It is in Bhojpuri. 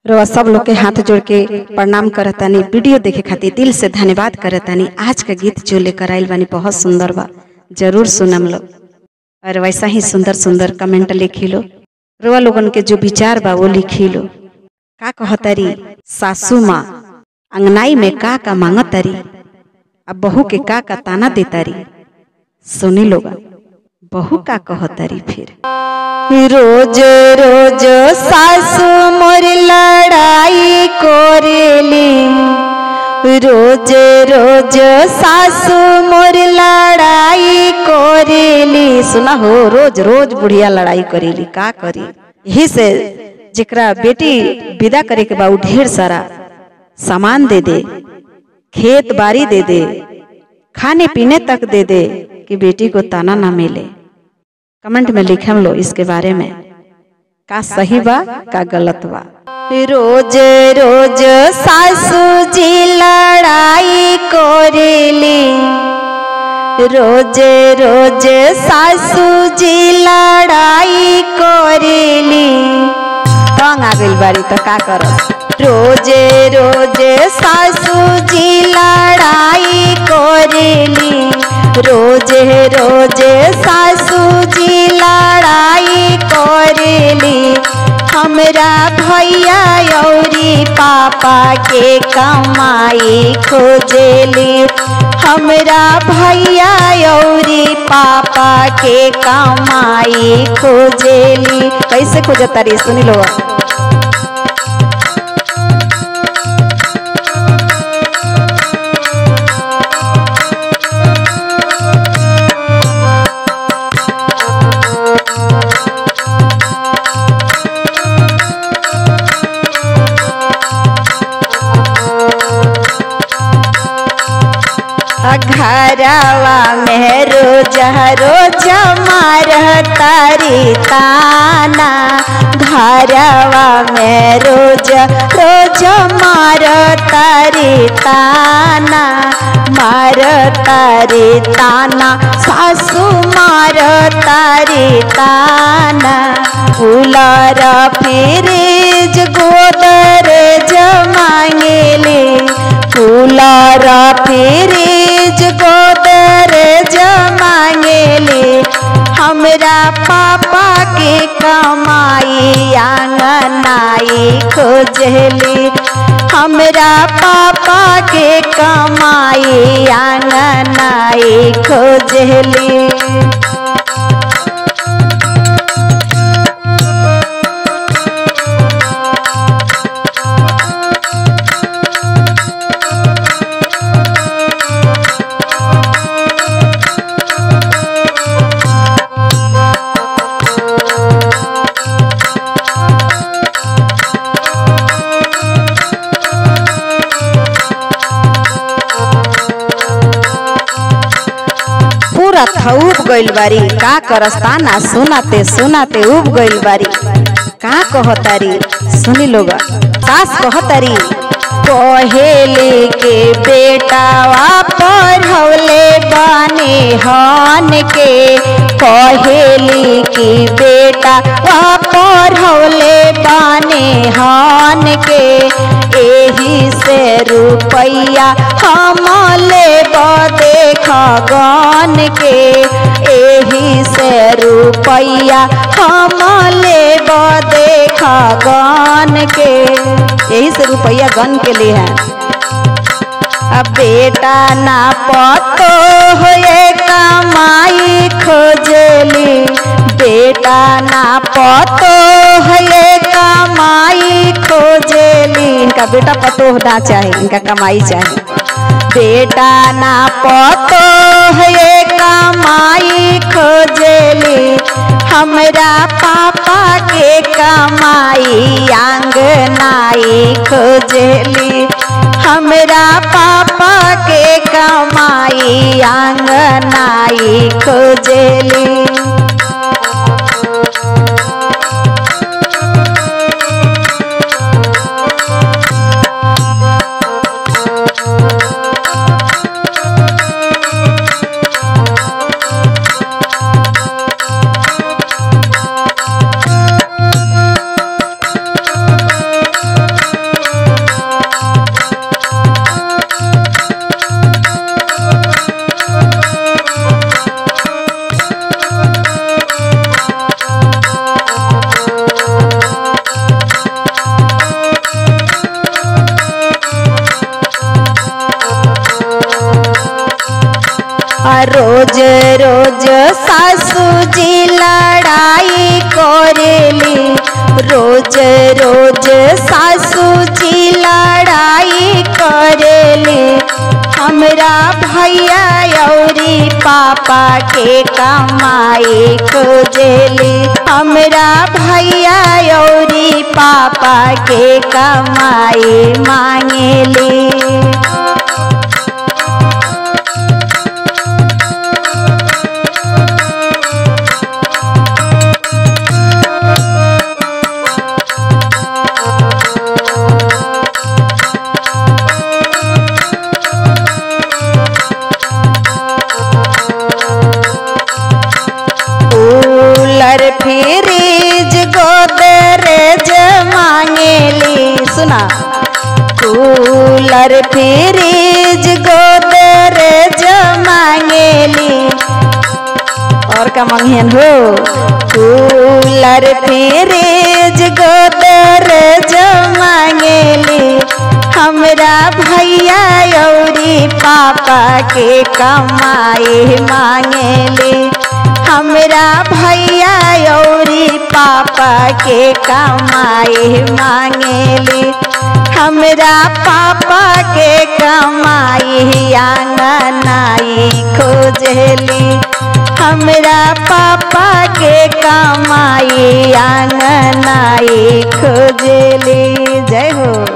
रोआ सब लोग के हाथ जोड़ के प्रणाम करतानी। वीडियो देखे खातिर दिल से धन्यवाद करतानी। आज का गीत जो लेकर आइल बानी बहुत सुंदर बा, जरूर सुनम लो और वैसा ही सुंदर सुंदर कमेंट लिखी लो। रोआ लोगन के जो विचार बा वो लिखी लो। का कहतरी सासू माँ अंगनाई में का मांगतरी, अब बहू के का ताना देतारी। सुनी लोग बहू का कहतरी फिर रोज रोज सासू मोर लड़ाई कोरेली, रोज रोज सासू मोर लड़ाई कोरेली। सुना हो रोज रोज बुढ़िया लड़ाई करेली, का करी। यही से जेकरा बेटी विदा करे के बा ढेर सारा सामान दे दे, खेत बाड़ी दे दे, खाने पीने तक दे दे कि बेटी को ताना ना मिले। कमेंट में लिखम लो इसके बारे में, का सही बा का गलत बा। रोज रोज सासू जी लड़ाई कोरेली, रोज रोज सासू जी लड़ाई कोरेली। रंग आ गइल बारी तो का करस। रोज रोज सासू जी लड़ाई कोरेली, रोज रोज सासू जी लड़ाई कोरेली। हमरा भैया औरी पापा के कमाई खोजेली, हमरा भैया औरी पापा के कमाई खोजेली। कैसे खोजता रे सुनी लो। घरवा में रोज रोज मारतारी ताना, घरवा में रोज रोज मारतारी ताना, मारतारी ताना सासू मारतारी ताना। Cooler fridge Godrej Mangeli, cooler fridge Godrej Mangeli. हमरा पापा के कमाई आंगनाई खोजली, हमरा पापा के कमाई आंगनाई खोजली। उब गइल बारी का करस्ताना, सुनाते सुनाते उब गइल बारी। का कहतारी सुनी लोग। सास कहतारी कहेली के बेटावा पढ़ौले बानी हन के, कहेली की बेटा पढ़ौले बानी हन के। एही से रुपैया हम लेब देख गन के, एही से रुपैया हम लेब देख गन के। यही से रुपया गन के लिए है। अब बेटा ना पतो होए कमाई खोजली, बेटा ना पतो होए कमाई खोजली। इनका बेटा पतो होना चाहिए, इनका कमाई चाहिए। बेटा ना पतो होए कमाई खोजली, हमरा पापा के कमाई आंगनाई खोजली, हमरा पापा के कमाई आंगनाई खोजली। रोज सासू जी लड़ाई करेली, रोज रोज सासू जी लड़ाई करेली। हमरा भैया औरी पापा के कमाई खोजेली, हमरा भैया औरी पापा के कमाई मांगेली। फ्रिज गोदरेज मांगेली, सुना कूलर फ्रिज गोदरेज मांगेली। और क्या मांगियन हो? Cooler fridge Godrej Mangeli. हमरा भैया औरी पापा के कमाई मांगेली, हमरा भैया औरी पापा के कमाई मांगेली। हमरा पापा के कमाई आंगनाई खोजेली, हमरा पापा के कमाई आंगनाई खोजेली। जय हो।